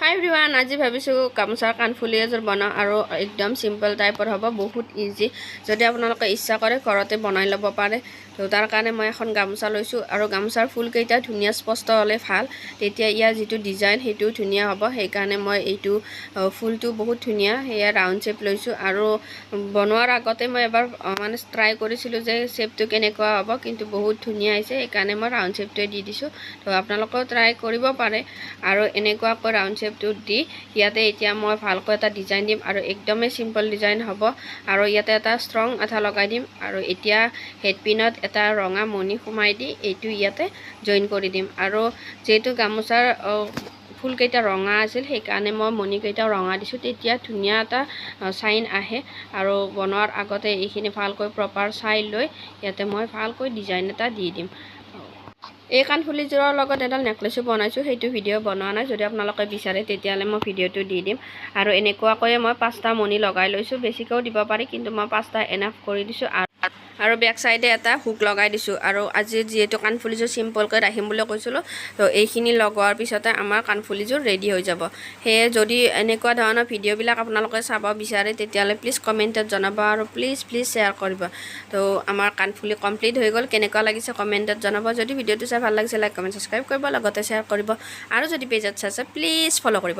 হাই everyone, আজি ভাবিছোঁ গামোচাৰ কাণফুলি এযোৰ বনাওঁ আৰু একদম চিম্পল টাইপৰ হ'ব, বহুত ইজি। যদি আপোনালোকে ইচ্ছা কৰে ঘৰতে বনাই ল'ব পাৰে। তো তাৰ কাৰণে মই এখন গামোচা লৈছোঁ আৰু গামোচাৰ ফুলকেইটা ধুনীয়া স্পষ্ট হ'লে ভাল, তেতিয়া ইয়াৰ যিটো ডিজাইন সেইটোও ধুনীয়া হ'ব। সেইকাৰণে মই এইটো ফুলটো বহুত ধুনীয়া, সেয়া ৰাউণ্ড শ্বেপ লৈছোঁ। আৰু বনোৱাৰ আগতে মই এবাৰ মানে ট্ৰাই কৰিছিলোঁ যে শ্বেপটো কেনেকুৱা হ'ব, কিন্তু বহুত ধুনীয়া হৈছে। সেইকাৰণে মই ৰাউণ্ড শ্বেপটোৱে দি দিছোঁ। তো আপোনালোকেও ট্ৰাই কৰিব পাৰে। আৰু এনেকুৱাকৈ ৰাউণ্ড শ্বেপটো দি ইয়াতে এতিয়া মই ভালকৈ এটা ডিজাইন দিম আৰু একদমেই চিম্পল ডিজাইন হ'ব। আৰু ইয়াতে এটা ষ্ট্ৰং আঠা লগাই দিম আৰু এতিয়া হেডপিনত এটা ৰঙা মণি সোমাই দি এইটো ইয়াতে জইন কৰি দিম। আৰু যিহেতু গামোচাৰ ফুলকেইটা ৰঙা আছিল, সেইকাৰণে মই মণিকেইটাও ৰঙা দিছোঁ, তেতিয়া ধুনীয়া এটা চাইন আহে। আৰু বনোৱাৰ আগতে এইখিনি ভালকৈ প্ৰপাৰ চাই লৈ ইয়াতে মই ভালকৈ ডিজাইন এটা দি দিম। এই কাণফুলিযোৰৰ লগত এডাল নেকলেছো বনাইছোঁ, সেইটো ভিডিঅ' বনোৱা নাই। যদি আপোনালোকে বিচাৰে তেতিয়াহ'লে মই ভিডিঅ'টো দি দিম। আৰু এনেকুৱাকৈয়ে মই 5টা মণি লগাই লৈছোঁ, বেছিকৈও দিব পাৰি, কিন্তু মই 5টা এনাফ কৰি দিছোঁ। আৰু বেক চাইডে এটা হুক লগাই দিছোঁ। আৰু আজি যিহেতু কাণফুলিযোৰ চিম্পলকৈ ৰাখিম বুলি কৈছিলোঁ, তো এইখিনি লগোৱাৰ পিছতে আমাৰ কাণফুলিযোৰ ৰেডি হৈ যাব। সেয়ে যদি এনেকুৱা ধৰণৰ ভিডিঅ'বিলাক আপোনালোকে চাব বিচাৰে তেতিয়াহ'লে প্লিজ কমেণ্টত জনাব আৰু প্লিজ শ্বেয়াৰ কৰিব। তো আমাৰ কাণফুলি কমপ্লিট হৈ গ'ল। কেনেকুৱা লাগিছে কমেণ্টত জনাব। যদি ভিডিঅ'টো চাই ভাল লাগিছে লাইক কমেণ্ট ছাবস্ক্ৰাইব কৰিব, লগতে শ্বেয়াৰ কৰিব। আৰু যদি পেজত চাইছে প্লিজ ফ'ল' কৰিব।